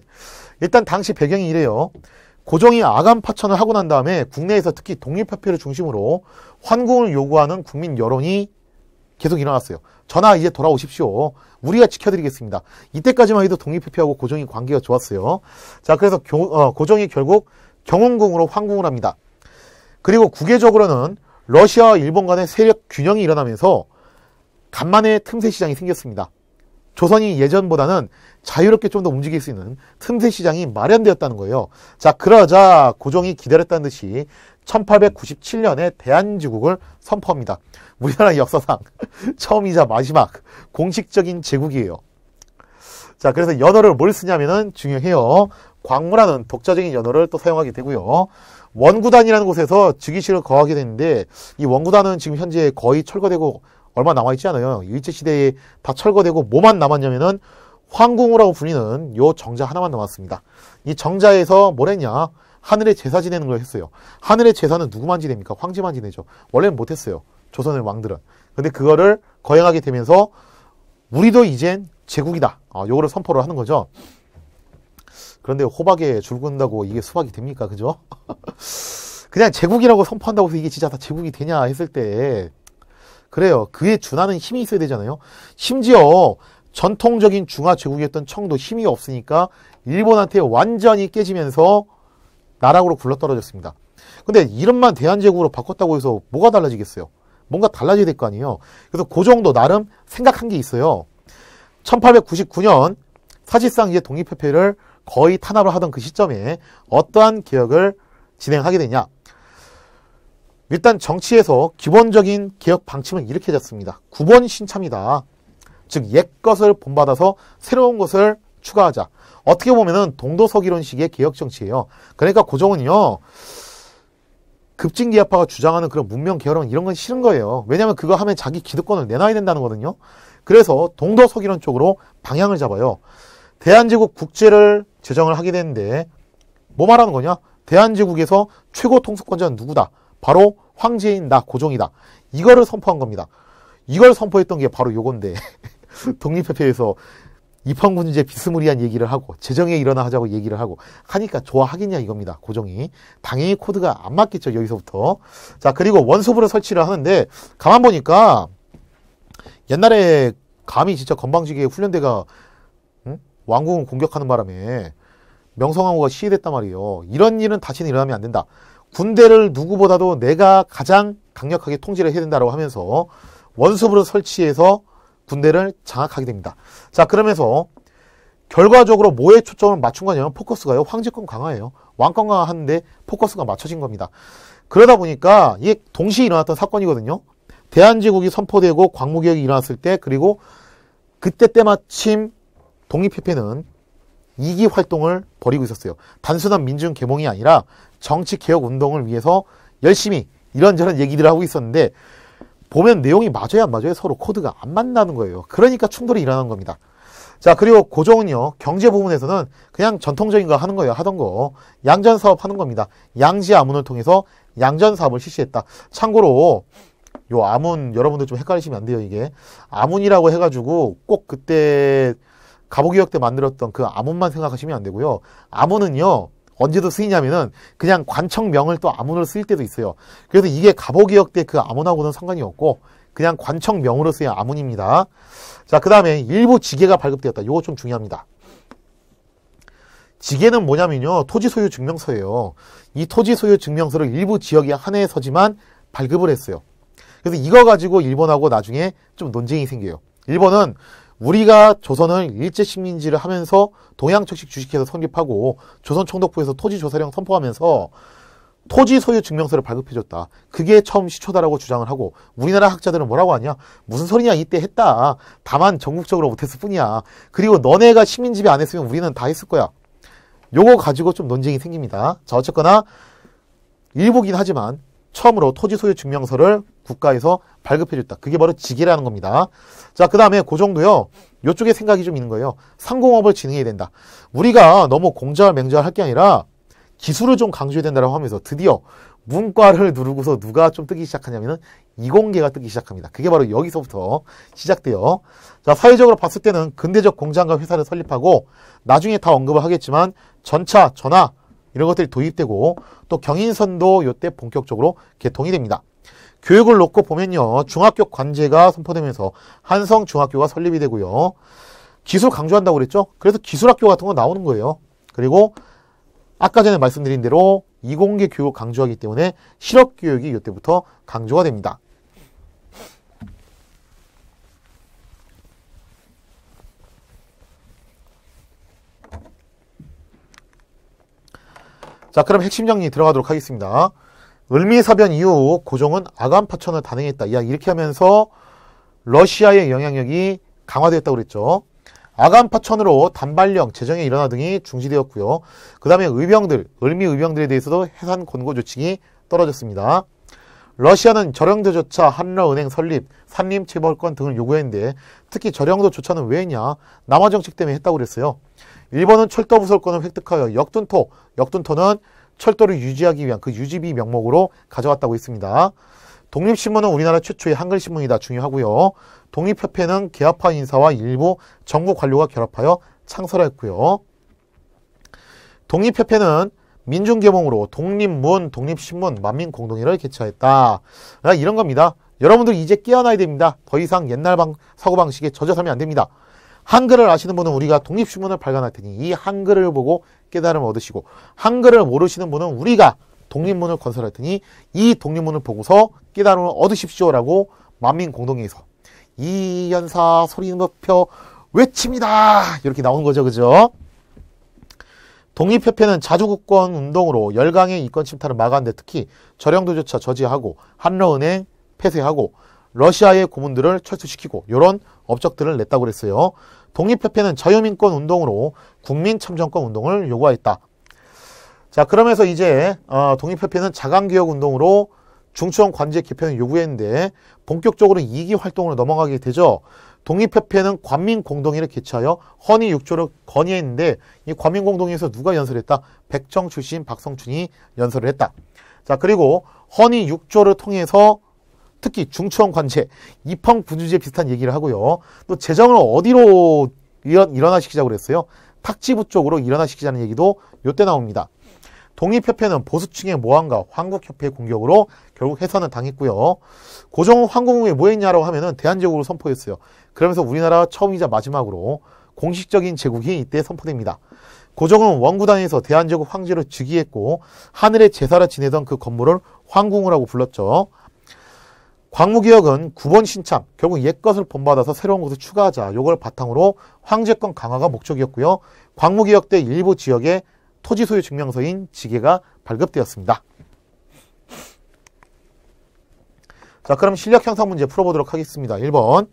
일단 당시 배경이 이래요. 고종이 아간 파천을 하고 난 다음에 국내에서 특히 독립협회를 중심으로 환궁을 요구하는 국민 여론이 계속 일어났어요. 전하 이제 돌아오십시오. 우리가 지켜드리겠습니다. 이때까지만 해도 독립협회하고 고종이 관계가 좋았어요. 자, 그래서 고종이 결국 경운궁으로 환궁을 합니다. 그리고 국외적으로는 러시아와 일본 간의 세력 균형이 일어나면서 간만에 틈새 시장이 생겼습니다. 조선이 예전보다는 자유롭게 좀 더 움직일 수 있는 틈새 시장이 마련되었다는 거예요. 자, 그러자 고종이 기다렸다는 듯이 1897년에 대한제국을 선포합니다. 우리나라 역사상 처음이자 마지막 공식적인 제국이에요. 자, 그래서 연어를 뭘 쓰냐면은 중요해요. 광무라는 독자적인 연어를 또 사용하게 되고요. 원구단이라는 곳에서 즉위식을 거하게 되는데, 이 원구단은 지금 현재 거의 철거되고 얼마 남아있지 않아요. 일제시대에 다 철거되고 뭐만 남았냐면은 황궁우라고 불리는 요 정자 하나만 남았습니다. 이 정자에서 뭘 했냐? 하늘의 제사 지내는 걸 했어요. 하늘의 제사는 누구만 지냅니까? 황제만 지내죠. 원래는 못했어요. 조선의 왕들은. 근데 그거를 거행하게 되면서 우리도 이젠 제국이다. 요거를 선포를 하는 거죠. 그런데 호박에 줄 긋는다고 이게 수박이 됩니까? 그죠? 그냥 제국이라고 선포한다고 해서 이게 진짜 다 제국이 되냐 했을 때, 그래요. 그에 준하는 힘이 있어야 되잖아요. 심지어 전통적인 중화 제국이었던 청도 힘이 없으니까 일본한테 완전히 깨지면서 나락으로 굴러떨어졌습니다. 근데 이름만 대한제국으로 바꿨다고 해서 뭐가 달라지겠어요? 뭔가 달라져야 될 거 아니에요. 그래서 그 정도 나름 생각한 게 있어요. 1899년 사실상 이제 독립협회를 거의 탄압을 하던 그 시점에 어떠한 개혁을 진행하게 되냐. 일단 정치에서 기본적인 개혁 방침을 이렇게 잡습니다. 구본 신참이다. 즉 옛 것을 본받아서 새로운 것을 추가하자. 어떻게 보면은 동도서기론식의 개혁 정치예요. 그러니까 고종은요, 급진기아파가 주장하는 그런 문명 개혁은 이런 건 싫은 거예요. 왜냐하면 그거 하면 자기 기득권을 내놔야 된다는 거거든요. 그래서 동도서기론 쪽으로 방향을 잡아요. 대한제국 국제를 제정을 하게 되는데 뭐 말하는 거냐? 대한제국에서 최고 통수권자는 누구다? 바로 황제인 나 고종이다. 이거를 선포한 겁니다. 이걸 선포했던 게 바로 요건데 독립협회에서 입헌군제 비스무리한 얘기를 하고 재정에 일어나 하자고 얘기를 하고 하니까 좋아하겠냐 이겁니다. 고종이. 당연히 코드가 안 맞겠죠. 여기서부터. 자, 그리고 원수부를 설치를 하는데 가만 보니까 옛날에 감히 진짜 건방지게 훈련대가 왕궁을 공격하는 바람에 명성황후가 시해됐단 말이에요. 이런 일은 다시는 일어나면 안 된다. 군대를 누구보다도 내가 가장 강력하게 통제를 해야 된다고 하면서 원수부를 설치해서 군대를 장악하게 됩니다. 자, 그러면서 결과적으로 뭐에 초점을 맞춘 거냐면 포커스가요. 황제권 강화예요. 왕권 강화하는데 포커스가 맞춰진 겁니다. 그러다 보니까 이게 동시에 일어났던 사건이거든요. 대한제국이 선포되고 광무개혁이 일어났을 때, 그리고 그때 때마침 독립협회는 이기 활동을 벌이고 있었어요. 단순한 민중 계몽이 아니라 정치 개혁 운동을 위해서 열심히 이런저런 얘기들을 하고 있었는데 보면 내용이 맞아요, 안 맞아요? 서로 코드가 안 맞는 거예요. 그러니까 충돌이 일어나는 겁니다. 자, 그리고 고종은요, 경제 부분에서는 그냥 전통적인 거 하는 거예요. 하던 거. 양전사업 하는 겁니다. 양지 아문을 통해서 양전사업을 실시했다. 참고로 요 아문 여러분들 좀 헷갈리시면 안 돼요. 이게 아문이라고 해가지고 꼭 그때 갑오개혁 때 만들었던 그 아문만 생각하시면 안 되고요. 아문은요, 언제도 쓰이냐면은 그냥 관청명을 또 아문으로 쓰일 때도 있어요. 그래서 이게 갑오개혁 때 그 아문하고는 상관이 없고 그냥 관청명으로 쓰인 아문입니다. 자, 그 다음에 일부 지계가 발급되었다. 이거 좀 중요합니다. 지계는 뭐냐면요, 토지 소유 증명서예요. 이 토지 소유 증명서를 일부 지역에 한해서지만 발급을 했어요. 그래서 이거 가지고 일본하고 나중에 좀 논쟁이 생겨요. 일본은 우리가 조선을 일제식민지를 하면서 동양척식 주식회사 설립하고 조선총독부에서 토지조사령 선포하면서 토지 소유 증명서를 발급해줬다. 그게 처음 시초다라고 주장을 하고 우리나라 학자들은 뭐라고 하냐? 무슨 소리냐, 이때 했다. 다만 전국적으로 못했을 뿐이야. 그리고 너네가 식민지배 안 했으면 우리는 다 했을 거야. 요거 가지고 좀 논쟁이 생깁니다. 자, 어쨌거나 일부긴 하지만 처음으로 토지 소유 증명서를 국가에서 발급해줬다. 그게 바로 지계라는 겁니다. 자, 그 다음에 고종도요, 요쪽에 생각이 좀 있는 거예요. 상공업을 진행해야 된다. 우리가 너무 공자와 맹자를 할 게 아니라 기술을 좀 강조해야 된다고 하면서 드디어 문과를 누르고서 누가 좀 뜨기 시작하냐면은 이공계가 뜨기 시작합니다. 그게 바로 여기서부터 시작돼요. 자, 사회적으로 봤을 때는 근대적 공장과 회사를 설립하고 나중에 다 언급을 하겠지만 전차, 전화 이런 것들이 도입되고 또 경인선도 요때 본격적으로 개통이 됩니다. 교육을 놓고 보면요, 중학교 관제가 선포되면서 한성중학교가 설립이 되고요. 기술 강조한다고 그랬죠? 그래서 기술학교 같은 거 나오는 거예요. 그리고 아까 전에 말씀드린 대로 이공계 교육 강조하기 때문에 실업교육이 이때부터 강조가 됩니다. 자, 그럼 핵심 정리 들어가도록 하겠습니다. 을미사변 이후 고종은 아간 파천을 단행했다. 이렇게 하면서 러시아의 영향력이 강화되었다고 그랬죠. 아간 파천으로 단발령, 재정의 일원화 등이 중지되었고요. 그 다음에 의병들, 을미 의병들에 대해서도 해산 권고 조칙이 떨어졌습니다. 러시아는 저령도조차 한러은행 설립, 산림 체벌권 등을 요구했는데 특히 저령도조차는 왜 했냐? 남하 정책 때문에 했다고 그랬어요. 일본은 철도 부설권을 획득하여 역둔토는 철도를 유지하기 위한 그 유지비 명목으로 가져왔다고 했습니다. 독립신문은 우리나라 최초의 한글신문이다. 중요하고요. 독립협회는 계합파 인사와 일부 정부 관료가 결합하여 창설했고요. 독립협회는 민중계몽으로 독립문, 독립신문, 만민공동회를 개최했다. 이런 겁니다. 여러분들 이제 깨어나야 됩니다. 더 이상 옛날 사고방식에 젖어 살면 안 됩니다. 한글을 아시는 분은 우리가 독립신문을 발간할 테니 이 한글을 보고 깨달음을 얻으시고, 한글을 모르시는 분은 우리가 독립문을 건설할 테니 이 독립문을 보고서 깨달음을 얻으십시오라고 만민공동회에서 이연사 소리 높여 외칩니다. 이렇게 나오는 거죠. 그죠? 독립협회는 자주국권 운동으로 열강의 이권 침탈을 막았는데 특히 저령도조차 저지하고 한러은행 폐쇄하고 러시아의 고문들을 철수시키고 이런 업적들을 냈다고 그랬어요. 독립협회는 자유민권 운동으로 국민참정권 운동을 요구하였다. 자, 그러면서 이제 독립협회는 자강개혁 운동으로 중추원 관제 개편을 요구했는데 본격적으로 2기 활동으로 넘어가게 되죠. 독립협회는 관민공동회를 개최하여 헌의 6조를 건의했는데 이 관민공동회에서 누가 연설했다? 백청 출신 박성춘이 연설을 했다. 자, 그리고 헌의 6조를 통해서 특히 중추원 관제, 입헌군주제 비슷한 얘기를 하고요. 또 재정을 어디로 일어나시키자고 그랬어요? 탁지부 쪽으로 일어나시키자는 얘기도 이때 나옵니다. 독립협회는 보수층의 모함과 황국협회의 공격으로 결국 해산을 당했고요. 고종은 황국 후에 뭐 했냐라고 하면은 대한제국을 선포했어요. 그러면서 우리나라 처음이자 마지막으로 공식적인 제국이 이때 선포됩니다. 고종은 원구단에서 대한제국 황제를 즉위했고 하늘의 제사를 지내던 그 건물을 황궁이라고 불렀죠. 광무개혁은 9번 신참, 결국 옛것을 본받아서 새로운 것을 추가하자. 요걸 바탕으로 황제권 강화가 목적이었고요. 광무개혁 때 일부 지역에 토지 소유 증명서인 지계가 발급되었습니다. 자, 그럼 실력 형성 문제 풀어보도록 하겠습니다. 1번.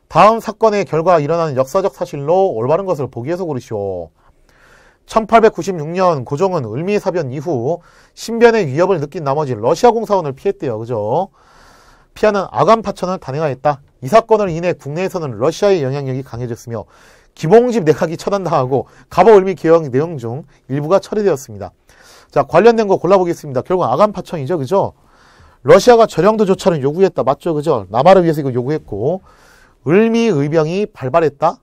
다음 사건의 결과 일어나는 역사적 사실로 올바른 것을 보기 위해서 고르시오. 1896년 고종은 을미사변 이후 신변의 위협을 느낀 나머지 러시아 공사원을 피했대요. 그죠? 피하는 아간 파천을 단행하였다. 이 사건을 인해 국내에서는 러시아의 영향력이 강해졌으며 김홍집 내각이 처단당하고 갑오을미 개혁 내용 중 일부가 처리되었습니다. 자, 관련된 거 골라보겠습니다. 결국 아간 파천이죠. 그죠? 러시아가 저령도조차를 요구했다. 맞죠? 그죠? 남하를 위해서 이거 요구했고 을미 의병이 발발했다.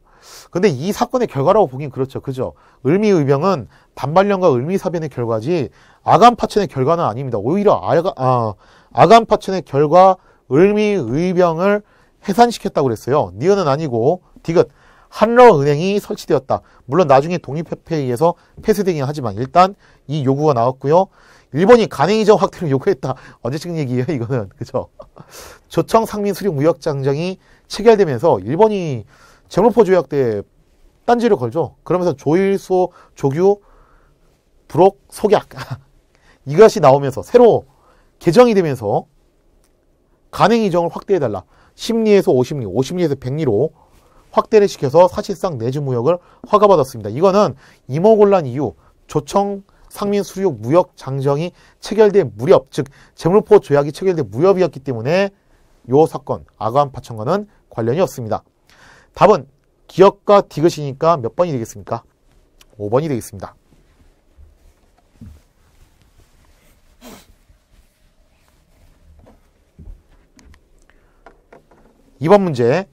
근데 이 사건의 결과라고 보긴 그렇죠. 그죠? 을미 의병은 단발령과 을미사변의 결과지 아간 파천의 결과는 아닙니다. 오히려 아간 파천의 결과 을미 의병을 해산시켰다고 그랬어요. 니은은 아니고 디귿. 한러은행이 설치되었다. 물론 나중에 독립협회에 의해서 폐쇄되긴 하지만 일단 이 요구가 나왔고요. 일본이 간행이전 확대를 요구했다. 언제 찍은 얘기예요 이거는. 그죠? 조청 상민 수륙 무역장정이 체결되면서 일본이 제물포 조약 때 딴지를 걸죠. 그러면서 조일소, 조규, 불옥, 속약 이것이 나오면서 새로 개정이 되면서 간행이정을 확대해달라. 10리에서 50리, 50리에서 100리로 확대를 시켜서 사실상 내주무역을 허가받았습니다. 이거는 임오곤란 이후 조청 상민 수륙 무역 장정이 체결된 무렵, 즉 제물포 조약이 체결된 무렵이었기 때문에 요 사건 아간 파천과는 관련이 없습니다. 답은 기역과 디귿이니까 몇 번이 되겠습니까? 5번이 되겠습니다. 2번 문제.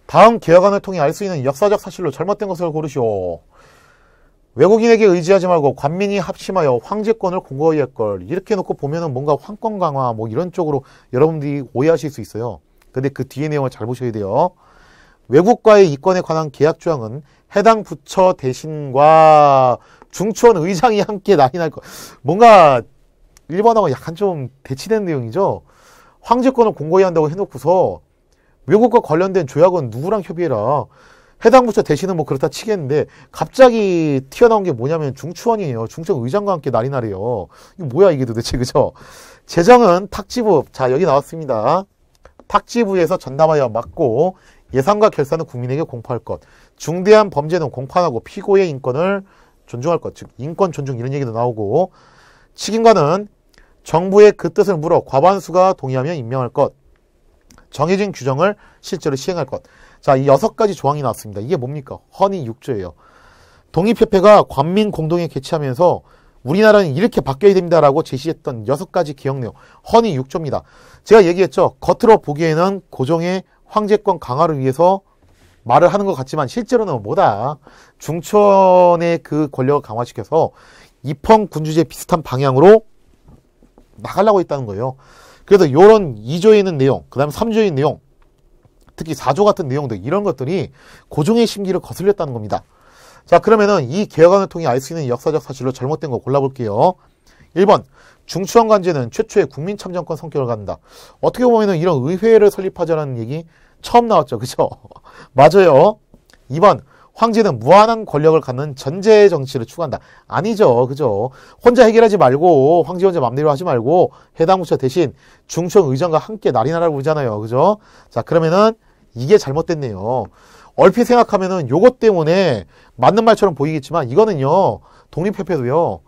다음 개혁안을 통해 알 수 있는 역사적 사실로 잘못된 것을 고르시오. 외국인에게 의지하지 말고 관민이 합심하여 황제권을 공고히 할걸. 이렇게 놓고 보면은 뭔가 황권 강화 뭐 이런 쪽으로 여러분들이 오해하실 수 있어요. 근데 그 뒤에 내용을 잘 보셔야 돼요. 외국과의 이권에 관한 계약 조항은 해당 부처 대신과 중추원 의장이 함께 낙인할 것. 뭔가 일본하고 약간 좀 대치되는 내용이죠. 황제권을 공고히 한다고 해놓고서 외국과 관련된 조약은 누구랑 협의해라. 해당 부처 대신은 뭐 그렇다 치겠는데 갑자기 튀어나온 게 뭐냐면 중추원이에요. 중청 의장과 함께 날이 나래요. 이거 뭐야 이게 도대체, 그죠? 재정은 탁지부, 자 여기 나왔습니다. 탁지부에서 전담하여 맡고 예산과 결산은 국민에게 공포할 것, 중대한 범죄는 공판하고 피고의 인권을 존중할 것, 즉 인권 존중 이런 얘기도 나오고, 책임관은 정부의 그 뜻을 물어 과반수가 동의하면 임명할 것, 정해진 규정을 실제로 시행할 것. 자, 이 6가지 조항이 나왔습니다. 이게 뭡니까? 헌의 6조예요. 독립협회가 관민 공동회 개최하면서 우리나라는 이렇게 바뀌어야 됩니다라고 제시했던 6가지 개혁 내용, 헌의 6조입니다. 제가 얘기했죠. 겉으로 보기에는 고종의 황제권 강화를 위해서 말을 하는 것 같지만 실제로는 뭐다? 중천의 그 권력을 강화시켜서 입헌군주제 비슷한 방향으로 나가려고 했다는 거예요. 그래서 이런 2조에 있는 내용, 그 다음에 3조에 있는 내용, 특히 4조 같은 내용들, 이런 것들이 고종의 심기를 거슬렸다는 겁니다. 자, 그러면은 이 개혁안을 통해 알 수 있는 역사적 사실로 잘못된 거 골라볼게요. 1번, 중추원관제는 최초의 국민참정권 성격을 갖는다. 어떻게 보면은 이런 의회를 설립하자는 얘기 처음 나왔죠. 그죠? 맞아요. 2번, 황제는 무한한 권력을 갖는 전제 정치를 추구한다. 아니죠. 그죠? 혼자 해결하지 말고, 황제 혼자 맘대로 하지 말고, 해당 부처 대신 중청 의장과 함께 날인하라고 그러잖아요. 그죠? 자, 그러면은 이게 잘못됐네요. 얼핏 생각하면은 요것 때문에 맞는 말처럼 보이겠지만 이거는요, 독립협회도요,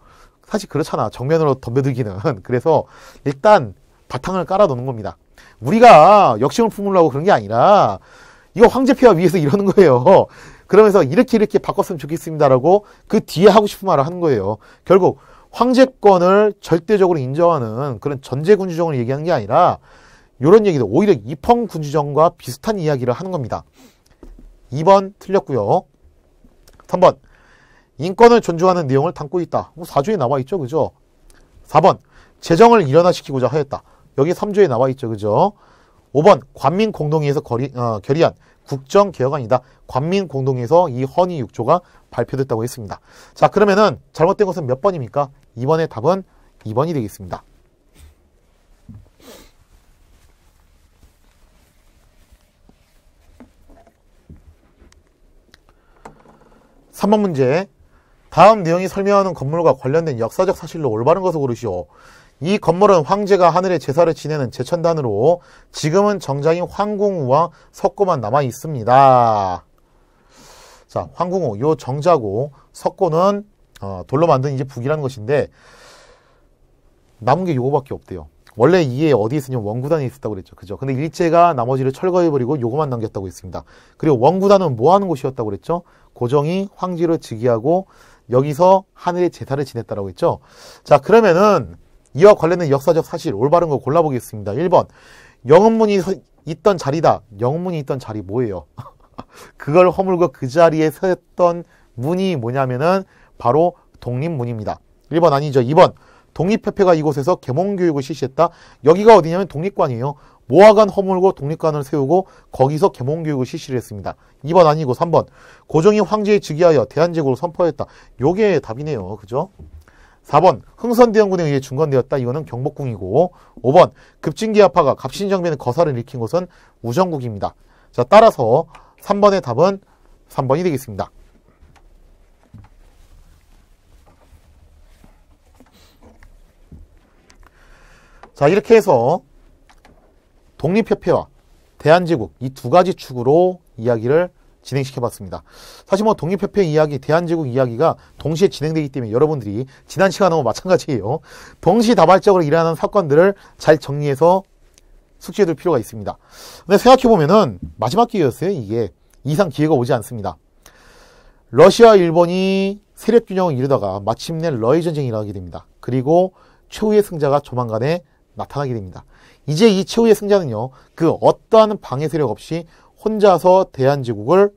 사실 그렇잖아. 정면으로 덤벼들기는. 그래서 일단 바탕을 깔아놓는 겁니다. 우리가 역심을 품으려고 그런 게 아니라 이거 황제폐하 위해서 이러는 거예요. 그러면서 이렇게 바꿨으면 좋겠습니다라고 그 뒤에 하고 싶은 말을 하는 거예요. 결국 황제권을 절대적으로 인정하는 그런 전제군주정을 얘기하는 게 아니라 이런 얘기도 오히려 입헌군주정과 비슷한 이야기를 하는 겁니다. 2번 틀렸고요. 3번, 인권을 존중하는 내용을 담고 있다. 4조에 나와 있죠. 그죠? 4번, 재정을 일원화시키고자 하였다. 여기 3조에 나와 있죠. 그죠? 5번, 관민공동회에서 결의한 국정개혁안이다. 관민공동회에서 이 헌의 6조가 발표됐다고 했습니다. 자, 그러면은 잘못된 것은 몇 번입니까? 2번의 답은 2번이 되겠습니다. (3번) 문제. 다음 내용이 설명하는 건물과 관련된 역사적 사실로 올바른 것을 고르시오. 이 건물은 황제가 하늘에 제사를 지내는 제천단으로 지금은 정자인 황궁우와 석고만 남아 있습니다. 자, 황궁우, 요 정자고 석고는 돌로 만든 이제 북이라는 것인데 남은 게 요거밖에 없대요. 원래 이게 어디에 있으냐면 원구단에 있었다고 그랬죠. 그죠? 근데 일제가 나머지를 철거해버리고 요거만 남겼다고 했습니다. 그리고 원구단은 뭐 하는 곳이었다고 그랬죠? 고종이 황제로 즉위하고 여기서 하늘에 제사를 지냈다라고 했죠. 자, 그러면은 이와 관련된 역사적 사실 올바른 거 골라보겠습니다. 1번, 영은문이 있던 자리다. 영은문이 있던 자리 뭐예요? 그걸 허물고 그 자리에 섰던 문이 뭐냐면은 바로 독립문입니다. 1번 아니죠. 2번, 독립협회가 이곳에서 계몽교육을 실시했다. 여기가 어디냐면 독립관이에요. 모화관 허물고 독립관을 세우고 거기서 계몽교육을 실시를 했습니다. 2번 아니고 3번, 고종이 황제에 즉위하여 대한제국을 선포했다. 요게 답이네요. 그죠? 4번, 흥선대원군에 의해 중건되었다. 이거는 경복궁이고, 5번, 급진기아파가 갑신정변의 거사를 일으킨 곳은 우정국입니다. 자, 따라서 3번의 답은 3번이 되겠습니다. 자, 이렇게 해서 독립협회와 대한제국 이 두 가지 축으로 이야기를 진행시켜봤습니다. 사실 뭐 독립협회 이야기, 대한제국 이야기가 동시에 진행되기 때문에 여러분들이 지난 시간하고 마찬가지예요. 동시다발적으로 일어나는 사건들을 잘 정리해서 숙지해둘 필요가 있습니다. 근데 생각해보면은 마지막 기회였어요. 이게 이상 기회가 오지 않습니다. 러시아, 일본이 세력균형을 이루다가 마침내 러일 전쟁이 일어나게 됩니다. 그리고 최후의 승자가 조만간에 나타나게 됩니다. 이제 이 최후의 승자는요, 그 어떠한 방해 세력 없이 혼자서 대한제국을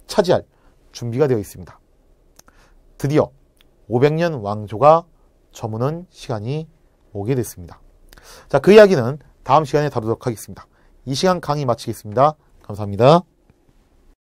차지할 준비가 되어 있습니다. 드디어 500년 왕조가 저무는 시간이 오게 됐습니다. 자, 그 이야기는 다음 시간에 다루도록 하겠습니다. 이 시간 강의 마치겠습니다. 감사합니다.